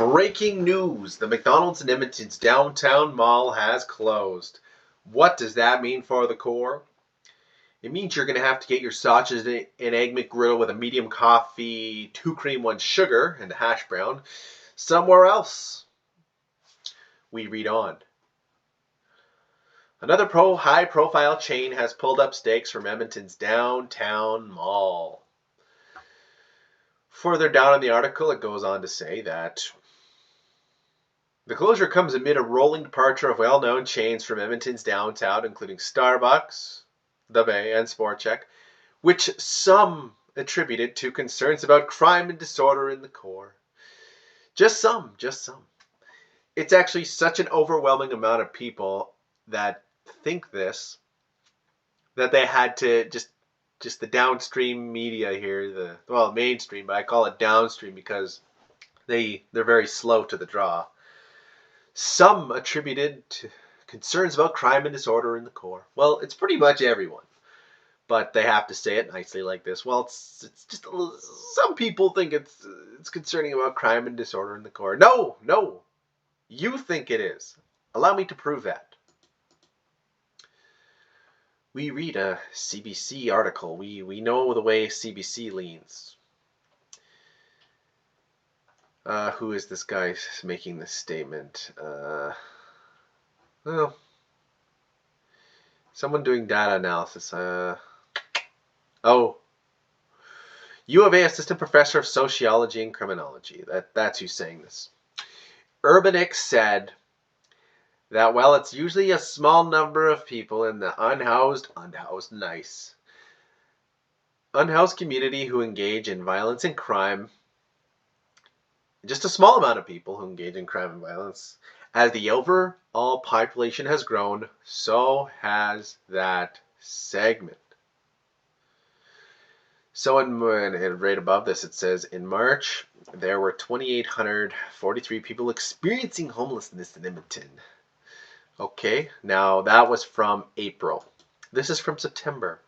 Breaking news! The McDonald's in Edmonton's downtown mall has closed. What does that mean for the core? It means you're going to have to get your sausage and egg McGriddle with a medium coffee, 2 cream, 1 sugar, and a hash brown somewhere else. We read on. Another high-profile chain has pulled up stakes from Edmonton's downtown mall. Further down in the article, it goes on to say that the closure comes amid a rolling departure of well-known chains from Edmonton's downtown, including Starbucks, The Bay, and Sport Chek, which some attributed to concerns about crime and disorder in the core. Just some. It's actually such an overwhelming amount of people that think this, that they had to just the downstream media here, mainstream, but I call it downstream because they're very slow to the draw. Some attributed to concerns about crime and disorder in the core. Well, it's pretty much everyone, but they have to say it nicely like this. Well, it's just some people think it's concerning about crime and disorder in the core. No, you think it is. Allow me to prove that. We read a CBC article. We know the way CBC leans. Who is this guy making this statement? Someone doing data analysis. U of A assistant professor of sociology and criminology. That's who's saying this. Urbanix said that while it's usually a small number of people in the unhoused community who engage in violence and crime, just a small amount of people who engage in crime and violence, as the overall population has grown, so has that segment. So right above this it says, in March, there were 2,843 people experiencing homelessness in Edmonton. Okay, now that was from April. This is from September.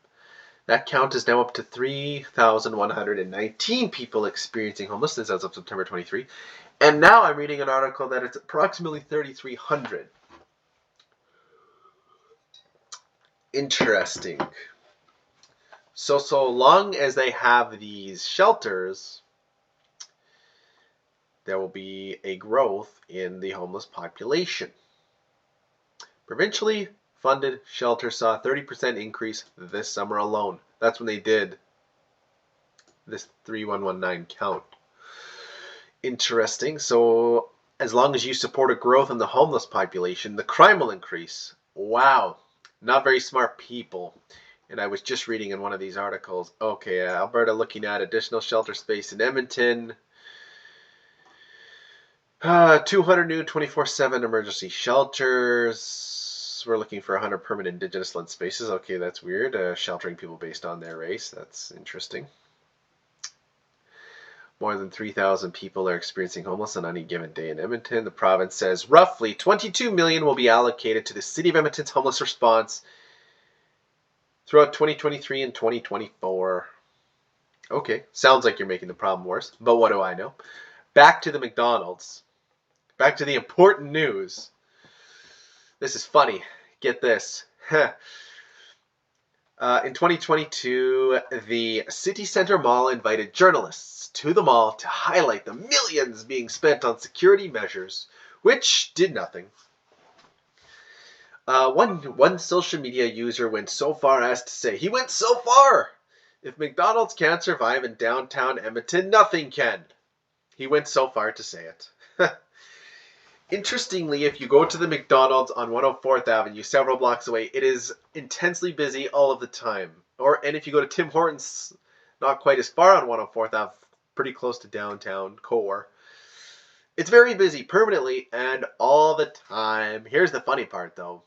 That count is now up to 3,119 people experiencing homelessness as of September 23. And now I'm reading an article that it's approximately 3,300. Interesting. So long as they have these shelters, there will be a growth in the homeless population. Provincially funded shelters saw a 30% increase this summer alone. That's when they did this 3,119 count. Interesting. So as long as you support a growth in the homeless population, the crime will increase. Wow. Not very smart people. And I was just reading in one of these articles. Okay, Alberta looking at additional shelter space in Edmonton. 200 new 24/7 emergency shelters. We're looking for 100 permanent Indigenous land spaces. Okay, that's weird. Sheltering people based on their race. That's interesting. More than 3,000 people are experiencing homelessness on any given day in Edmonton. The province says roughly $22 million will be allocated to the City of Edmonton's homeless response throughout 2023 and 2024. Okay, sounds like you're making the problem worse, but what do I know? Back to the McDonald's. Back to the important news. This is funny. Get this. In 2022, the City Centre Mall invited journalists to the mall to highlight the millions being spent on security measures, which did nothing. One social media user went so far as to say, he went so far! If McDonald's can't survive in downtown Edmonton, nothing can. He went so far to say it. Interestingly, if you go to the McDonald's on 104th Avenue, several blocks away, it is intensely busy all of the time. And if you go to Tim Hortons, not quite as far on 104th Ave, pretty close to downtown core, it's very busy permanently and all the time. Here's the funny part, though.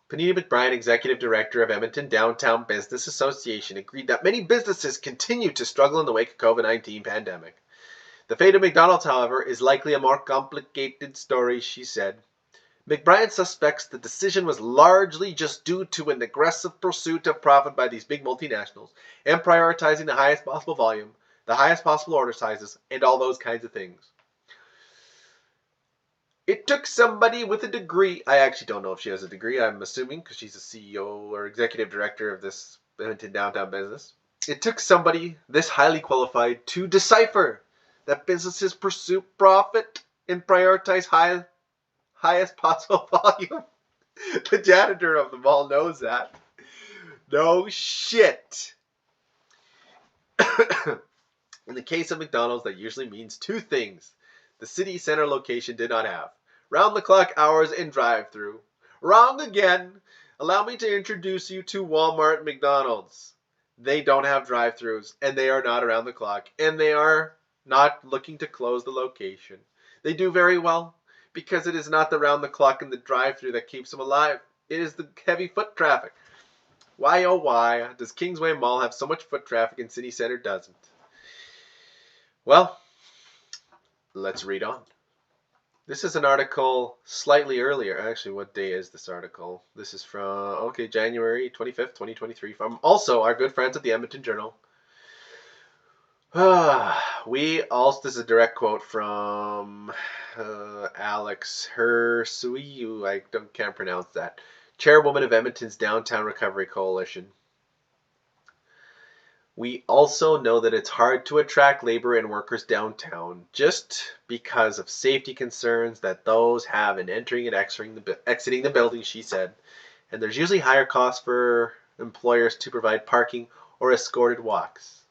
Panita McBride, Executive Director of Edmonton Downtown Business Association, agreed that many businesses continue to struggle in the wake of COVID-19 pandemic. The fate of McDonald's, however, is likely a more complicated story, she said. McBride suspects the decision was largely just due to an aggressive pursuit of profit by these big multinationals and prioritizing the highest possible volume, the highest possible order sizes, and all those kinds of things. It took somebody with a degree. I actually don't know if she has a degree. I'm assuming because she's a CEO or executive director of this Edmonton downtown business. It took somebody this highly qualified to decipher that businesses pursue profit and prioritize highest possible volume. The janitor of the mall knows that. No shit. In the case of McDonald's, that usually means two things the city center location did not have: round-the-clock hours and drive-through. Wrong again. Allow me to introduce you to Walmart and McDonald's. They don't have drive-throughs, and they are not around the clock, and they are not looking to close the location. They do very well, because it is not the round-the-clock and the drive-through that keeps them alive. It is the heavy foot traffic. Why, oh why, does Kingsway Mall have so much foot traffic and City Center doesn't? Well, let's read on. This is an article slightly earlier. Actually, what day is this article? This is from, January 25th, 2023, from also our good friends at the Edmonton Journal. This is a direct quote from Alex Hersuiu, I can't pronounce that, chairwoman of Edmonton's Downtown Recovery Coalition. We also know that it's hard to attract labor and workers downtown just because of safety concerns that those have in entering and exiting the building, she said. And there's usually higher costs for employers to provide parking or escorted walks.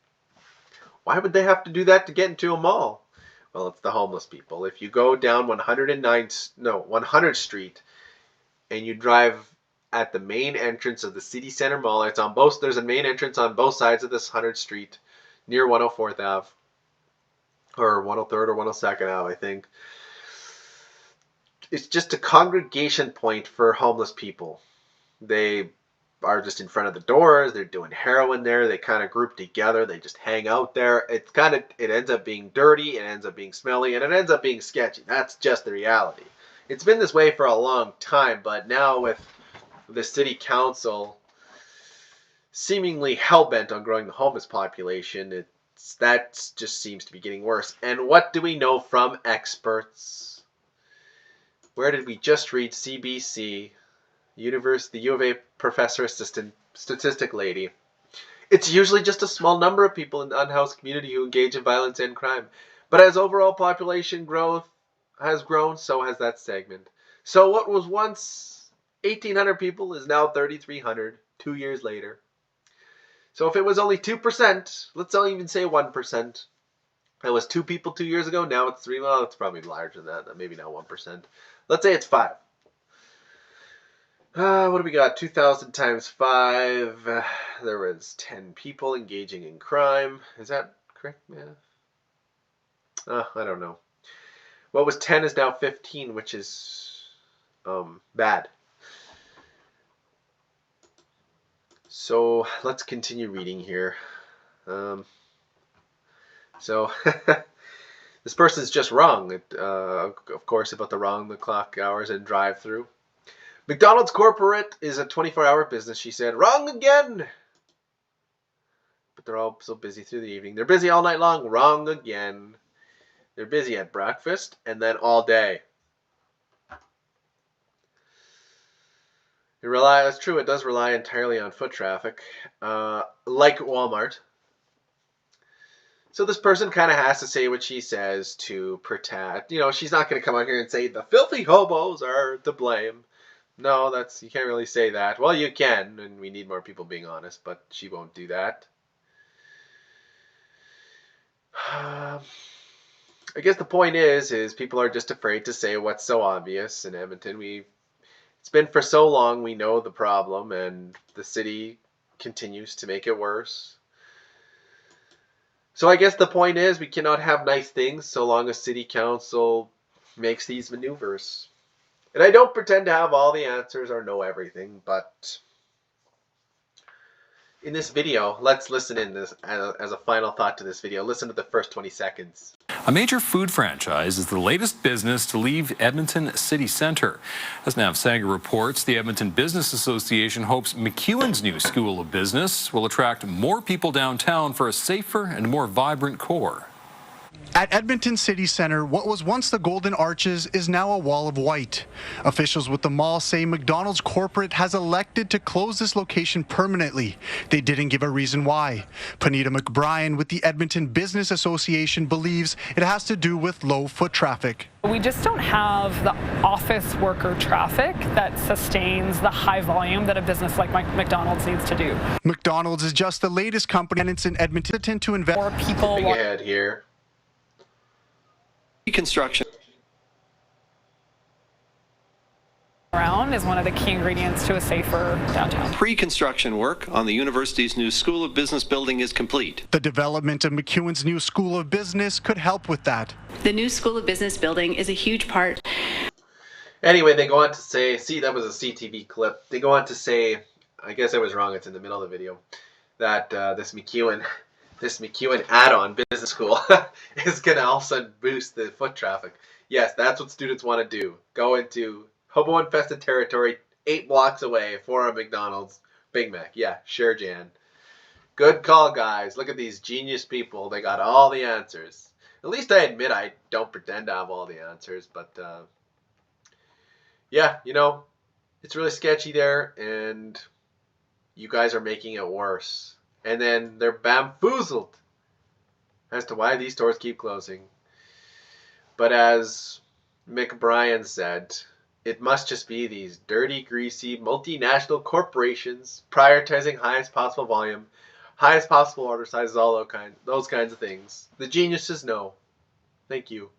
Why would they have to do that to get into a mall? Well, it's the homeless people. If you go down 100th Street and you drive at the main entrance of the City Center Mall, there's a main entrance on both sides of this 100th Street near 104th Ave or 103rd or 102nd Ave, I think. It's just a congregation point for homeless people. They are just in front of the doors. They're doing heroin there. They kind of group together. They just hang out there. It ends up being dirty. It ends up being smelly, and it ends up being sketchy. That's just the reality. It's been this way for a long time, but now with the city council seemingly hell-bent on growing the homeless population, that just seems to be getting worse. And what do we know from experts? Where did we just read? CBC, the U of A professor assistant statistic lady. It's usually just a small number of people in the unhoused community who engage in violence and crime. But as overall population growth has grown, so has that segment. So what was once 1,800 people is now 3,300 2 years later. So if it was only 2%, let's not even say 1%. It was 2 people 2 years ago, now it's 3. Well, it's probably larger than that, maybe now 1%. Let's say it's 5. What do we got? 2,000 times 5. There was 10 people engaging in crime. Is that correct? Yeah. I don't know. What was 10 is now 15, which is bad. So let's continue reading here. So this person's just wrong, of course, about the clock hours and drive-through. McDonald's corporate is a 24-hour business, she said. Wrong again! But they're all so busy through the evening. They're busy all night long. Wrong again. They're busy at breakfast and then all day. That's true, it does rely entirely on foot traffic, like Walmart. So this person kind of has to say what she says to protect. She's not going to come out here and say the filthy hobos are to blame. No, you can't really say that. Well, you can, and we need more people being honest, but she won't do that. I guess the point is people are just afraid to say what's so obvious in Edmonton. It's been for so long, we know the problem, and the city continues to make it worse. So I guess the point is we cannot have nice things so long as city council makes these maneuvers. And I don't pretend to have all the answers or know everything, but in this video, let's listen in this as a final thought to this video. Listen to the first 20 seconds. A major food franchise is the latest business to leave Edmonton city centre. As Nav Saga reports, the Edmonton Business Association hopes McEwen's new School of Business will attract more people downtown for a safer and more vibrant core. At Edmonton City Centre, what was once the Golden Arches is now a wall of white. Officials with the mall say McDonald's corporate has elected to close this location permanently. They didn't give a reason why. Panita McBrien with the Edmonton Business Association believes it has to do with low foot traffic. We just don't have the office worker traffic that sustains the high volume that a business like McDonald's needs to do. McDonald's is just the latest company in Edmonton to invest. More people. Big ahead here. Construction Around is one of the key ingredients to a safer downtown. Pre-construction work on the university's new School of Business building is complete. The development of McEwen's new School of Business could help with that. The new School of Business building is a huge part. Anyway, they go on to say, see, that was a CTV clip. They go on to say, I guess I was wrong, it's in the middle of the video, that this McEwen add-on business school is going to also boost the foot traffic. Yes, that's what students want to do. Go into hobo-infested territory 8 blocks away for a McDonald's Big Mac. Yeah, sure, Jan. Good call, guys. Look at these genius people. They got all the answers. At least I admit I don't pretend to have all the answers, but yeah, you know, it's really sketchy there, and you guys are making it worse. And then they're bamboozled as to why these stores keep closing. But as McBrien said, it must just be these dirty, greasy, multinational corporations prioritizing highest possible volume, highest possible order sizes, all those kinds of things. The geniuses know. Thank you.